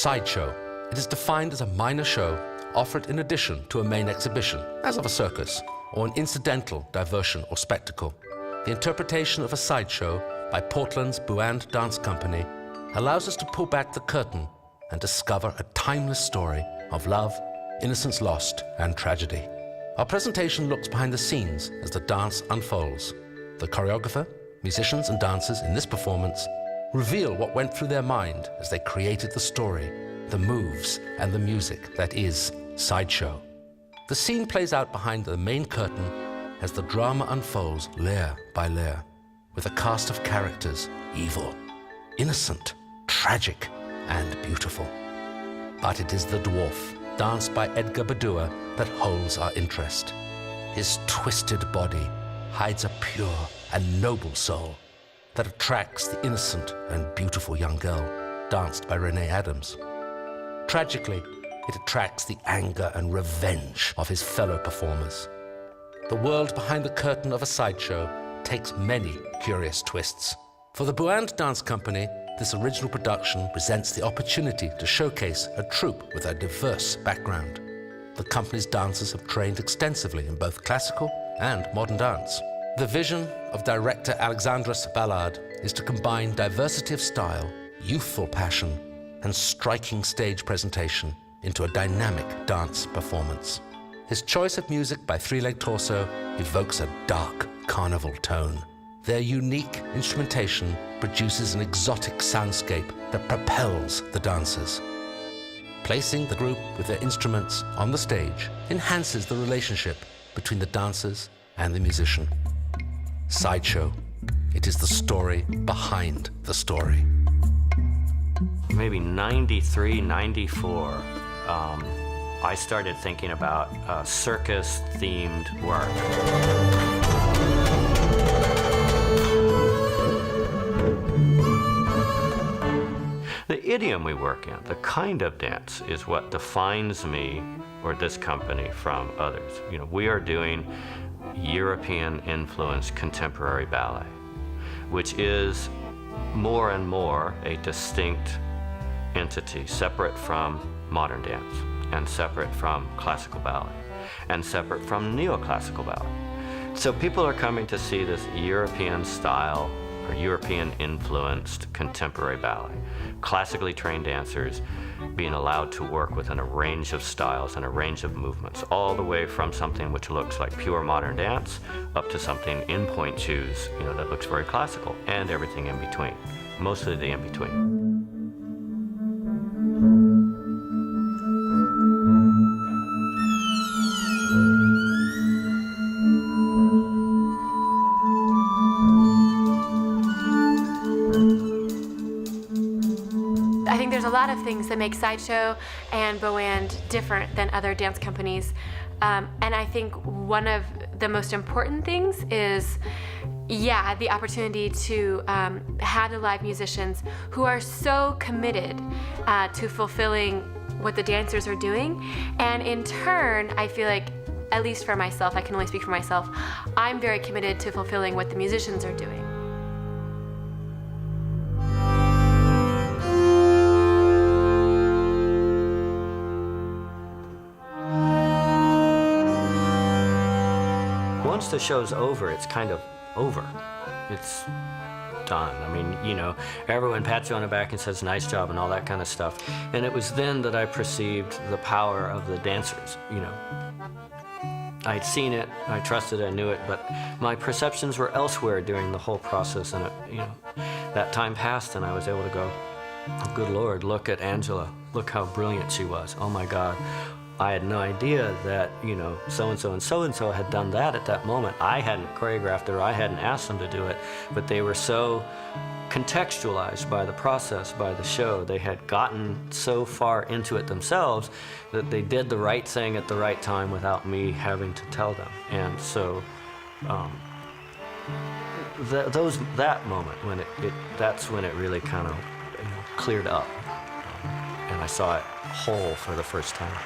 Sideshow. It is defined as a minor show offered in addition to a main exhibition, as of a circus, or an incidental diversion or spectacle. The interpretation of a sideshow by Portland's Bouand dance company allows us to pull back the curtain and discover a timeless story of love, innocence lost, and tragedy. Our presentation looks behind the scenes as the dance unfolds. The choreographer, musicians, and dancers in this performance reveal what went through their mind as they created the story, the moves, and the music that is Sideshow. The scene plays out behind the main curtain as the drama unfolds layer by layer, with a cast of characters, evil, innocent, tragic, and beautiful. But it is the dwarf, danced by Edgar Badua, that holds our interest. His twisted body hides a pure and noble soul that attracts the innocent and beautiful young girl, danced by Renee Adams. Tragically, it attracts the anger and revenge of his fellow performers. The world behind the curtain of a sideshow takes many curious twists. For the Bouand Dance Company, this original production presents the opportunity to showcase a troupe with a diverse background. The company's dancers have trained extensively in both classical and modern dance. The vision of director Alexandrous Ballard is to combine diversity of style, youthful passion, and striking stage presentation into a dynamic dance performance. His choice of music by Three Leg Torso evokes a dark carnival tone. Their unique instrumentation produces an exotic soundscape that propels the dancers. Placing the group with their instruments on the stage enhances the relationship between the dancers and the musician. Sideshow. It is the story behind the story. Maybe 93, 94, I started thinking about circus-themed work. The idiom we work in, the kind of dance, is what defines me or this company from others. You know, we are doing European-influenced contemporary ballet, which is more and more a distinct entity, separate from modern dance, and separate from classical ballet, and separate from neoclassical ballet. So people are coming to see this European style or European-influenced contemporary ballet. Classically trained dancers being allowed to work within a range of styles and a range of movements, all the way from something which looks like pure modern dance up to something in point shoes, you know, that looks very classical, and everything in between, mostly the in-between. I think there's a lot of things that make Sideshow and Bouand different than other dance companies. And I think one of the most important things is, the opportunity to have the live musicians who are so committed to fulfilling what the dancers are doing. And in turn, I feel like, at least for myself, I can only speak for myself, I'm very committed to fulfilling what the musicians are doing. Once the show's over, it's kind of over. It's done. I mean, you know, everyone pats you on the back and says, nice job, and all that kind of stuff. And it was then that I perceived the power of the dancers, you know. I'd seen it, I trusted, I knew it, but my perceptions were elsewhere during the whole process, and you know, that time passed and I was able to go, oh, good Lord, look at Angela. Look how brilliant she was. Oh my God. I had no idea that, you know, so-and-so and so-and-so had done that at that moment. I hadn't choreographed it, or I hadn't asked them to do it, but they were so contextualized by the process, by the show. They had gotten so far into it themselves that they did the right thing at the right time without me having to tell them. And so that moment, when that's when it really kind of, you know, cleared up. And I saw it whole for the first time.